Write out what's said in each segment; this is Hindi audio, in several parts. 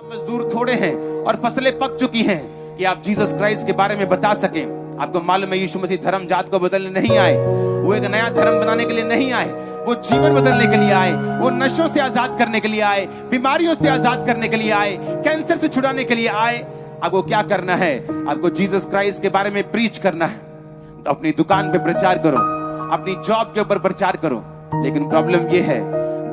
मजदूर थोड़े हैं और फसलें पक चुकी हैं कि आप जीसस क्राइस्ट के बारे में बता सकें। आपको मालूम है यीशु मसीह धर्म जात को बदलने नहीं आए, वो एक नया धर्म बनाने के लिए नहीं आए, वो जीवन बदलने के लिए आए, वो नशों से आजाद करने के लिए आए, बीमारियों से आजाद करने के लिए आए, कैंसर से छुड़ाने के लिए आए। आपको क्या करना है? आपको जीसस क्राइस्ट के बारे में प्रीच करना है। तो अपनी दुकान पे प्रचार करो, अपनी जॉब के ऊपर प्रचार करो। लेकिन प्रॉब्लम ये है,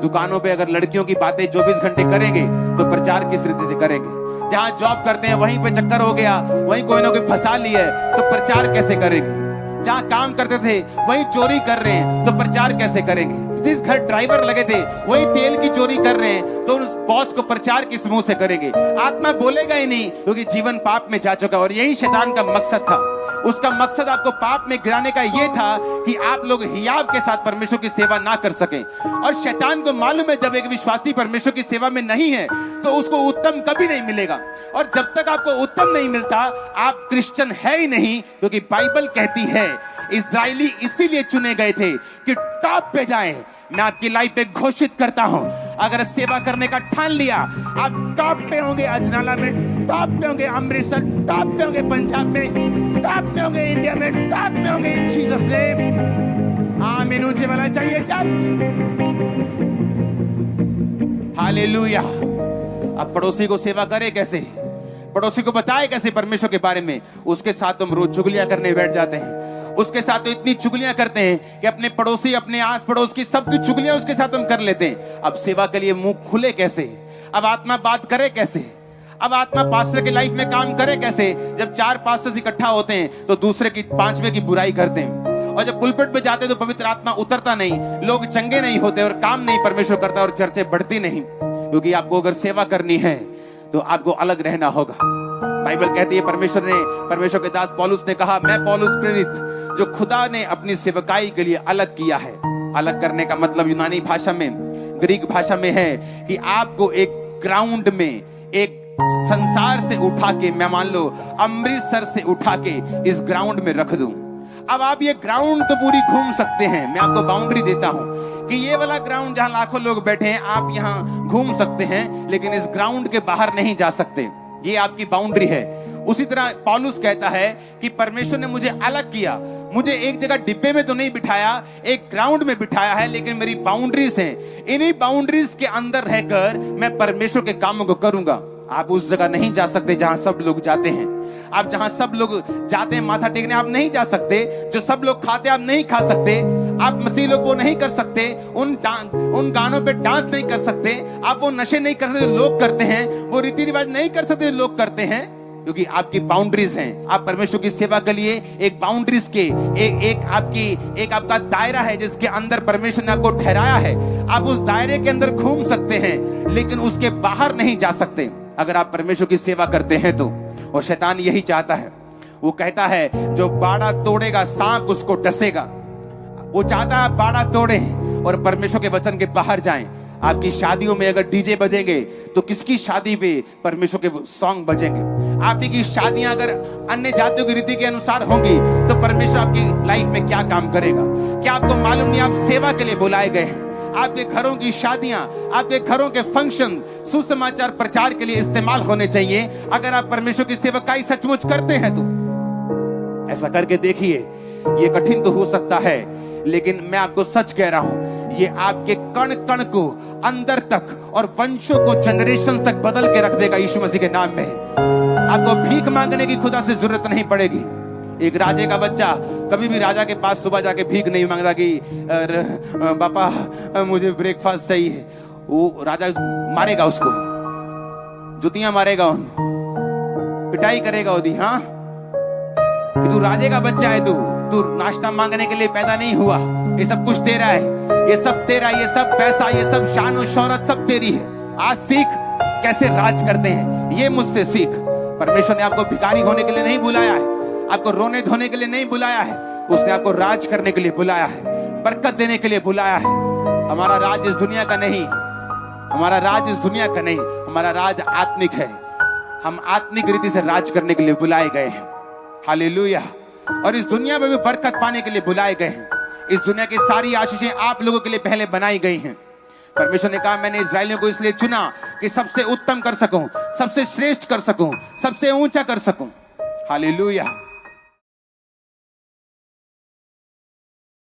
दुकानों पे अगर लड़कियों की बातें 24 घंटे करेंगे तो प्रचार किस रीति से करेंगे? जहां जॉब करते हैं वहीं पे चक्कर हो गया, वहीं कोई ना कोई फंसा लिया है तो प्रचार कैसे करेंगे? जहां काम करते थे वहीं चोरी कर रहे हैं तो प्रचार कैसे करेंगे? जिस घर ड्राइवर लगे थे वही तेल की चोरी कर रहे हैं तो उस बॉस को प्रचार किस मुंह से करेंगे? आत्मा बोलेगा ही नहीं, क्योंकि जीवन पाप में जा चुका। और यही शैतान का मकसद था। उसका मकसद आपको पाप में गिराने का यह था कि आप लोग हियाव के साथ परमेश्वर की सेवा ना कर सकें। और शैतान को मालूम है जब एक विश्वासी परमेश्वर की सेवा में नहीं है तो उसको उत्तम कभी नहीं मिलेगा। और जब तक आपको उत्तम नहीं मिलता आप क्रिश्चियन है ही नहीं, क्योंकि बाइबल कहती है इस्राएली इसीलिए चुने गए थे कि टॉप पे जाएं। मैं आपकी लाइफ पे घोषित करता हूं, अगर सेवा करने का ठान लिया आप टॉप पे होंगे। अजनाला में टॉप पे होंगे, अमृतसर टॉप पे होंगे, पंजाब में टॉप पे होंगे, इंडिया में टॉप पे होंगे। इन जीसस नेम आमीन। ऊंचे वाला चाहिए चर्च। हालेलुया। अब पड़ोसी को सेवा करे कैसे? पड़ोसी को बताए कैसे परमेश्वर के बारे में? उसके साथ तुम रोज चुगलियां करने बैठ जाते हैं। उसके साथ तो इतनी चुगलियां करते हैं कि अपने पड़ोसी, अपने आस पड़ोस की सबकी चुगलियां उसके साथ हम कर लेते हैं। अब सेवा के लिए मुंह खुले कैसे? अब आत्मा बात करे कैसे? अब आत्मा पास्टर की लाइफ में काम करे कैसे? जब 4 पास्टर्स इकट्ठा होते हैं तो दूसरे की 5वें की बुराई करते हैं, और जब पुलपिट पे जाते हैं तो पवित्र आत्मा उतरता नहीं, लोग चंगे नहीं होते और काम नहीं परमेश्वर करता और चर्चे बढ़ती नहीं। क्योंकि आपको अगर सेवा करनी है तो आपको अलग रहना होगा। बाइबल कहती है परमेश्वर के दास पौलुस ने कहा, मैं पौलुस प्रेरित जो खुदा ने अपनी सेवकाई के लिए अलग किया है। अलग करने का मतलब यूनानी भाषा में, ग्रीक भाषा में है कि आपको एक ग्राउंड में, एक संसार से उठा के, मैं मान लो अमृतसर से उठा के इस ग्राउंड में रख दूं। अब आप ये ग्राउंड तो पूरी घूम सकते हैं, मैं आपको बाउंड्री देता हूं कि ये वाला ग्राउंड जहां लाखों लोग बैठे हैं आप यहां घूम सकते हैं, लेकिन इस ग्राउंड के बाहर नहीं जा सकते। ये आपकी बाउंड्री है। उसी तरह पौलुस कहता है कि परमेश्वर ने मुझे अलग किया, मुझे एक जगह डिब्बे में तो नहीं बिठाया, एक ग्राउंड में बिठाया है, लेकिन मेरी बाउंड्रीज हैं। इन्हीं बाउंड्रीज के अंदर रहकर मैं परमेश्वर के कामों को करूंगा। आप उस जगह नहीं जा सकते जहां सब लोग जाते हैं। आप जहां सब लोग जाते हैं माथा टेकने आप नहीं जा सकते। जो सब लोग खाते आप नहीं खा सकते। आप मसीह लोग वो नहीं कर सकते, उन गानों पे डांस नहीं कर सकते। आप वो नशे नहीं कर सकते जो लोग करते हैं, वो रीति रिवाज नहीं कर सकते जो लोग करते हैं, क्योंकि आपकी बाउंड्रीज हैं। आप परमेश्वर की सेवा के लिए एक बाउंड्रीज के एक आपका दायरा है जिसके अंदर परमेश्वर ने आपको ठहराया है। आप उस दायरे के अंदर घूम सकते हैं, लेकिन उसके बाहर नहीं जा सकते अगर आप परमेश्वर की सेवा करते हैं तो। और शैतान यही चाहता है। वो कहता है जो बाड़ा तोड़ेगा सांप उसको डसेगा। वो चाहता है आप बाड़ा तोड़े और परमेश्वर के वचन के बाहर जाएं। आपकी शादियों में अगर डीजे बजेंगे तो किसकी शादी पे परमेश्वर के सॉन्ग बजेंगे? आपकी शादियां अगर अन्य जातियों की रीति के अनुसार होंगी तो परमेश्वर आपकी लाइफ में क्या काम करेगा? क्या आपको मालूम नहीं आप सेवा के लिए बुलाए गए हैं? आपके घरों की शादियां, आपके घरों के फंक्शन सुसमाचार प्रचार के लिए इस्तेमाल होने चाहिए। अगर आप परमेश्वर की सेवकाई सचमुच करते हैं तो ऐसा करके देखिए। ये कठिन तो हो सकता है, लेकिन मैं आपको सच कह रहा हूं, ये आपके कण कण को अंदर तक और वंशों को जनरेशन तक बदल के रख देगा यीशु मसीह के नाम में। आपको भीख मांगने की खुदा से जरूरत नहीं पड़ेगी। एक राजे का बच्चा कभी भी राजा के पास सुबह जाके भीख नहीं मांगता कि पापा मुझे ब्रेकफास्ट चाहिए। वो राजा मारेगा उसको, जुतियां मारेगा, उन पिटाई करेगा ओदी। हाँ कि तू राजे का बच्चा है, तू नाश्ता मांगने के लिए पैदा नहीं हुआ। ये सब कुछ तेरा है, ये सब तेरा, ये सब पैसा, ये सब शान और शौहरत सब तेरी है। आज सीख कैसे राज करते हैं, ये मुझसे सीख। परमेश्वर ने आपको भिखारी होने के लिए नहीं बुलाया है, आपको रोने धोने के लिए नहीं बुलाया है। उसने आपको राज करने के लिए बुलाया है, बरकत देने के लिए बुलाया है। हमारा राज इस दुनिया का नहीं, हमारा राज इस दुनिया का नहीं, हमारा राज आत्मिक है। हम आत्मिक रीति से राज करने के लिए बुलाए गए हैं। हालेलुया। और इस दुनिया में भी बरकत पाने के लिए बुलाए गए हैं। इस दुनिया की सारी आशीषें आप लोगों के लिए पहले बनाई गई हैं। परमेश्वर ने कहा मैंने इस्राएलियों को इसलिए चुना कि सबसे उत्तम कर सकूं, सबसे श्रेष्ठ कर सकूं, सबसे ऊंचा कर सकूं। हालेलुया।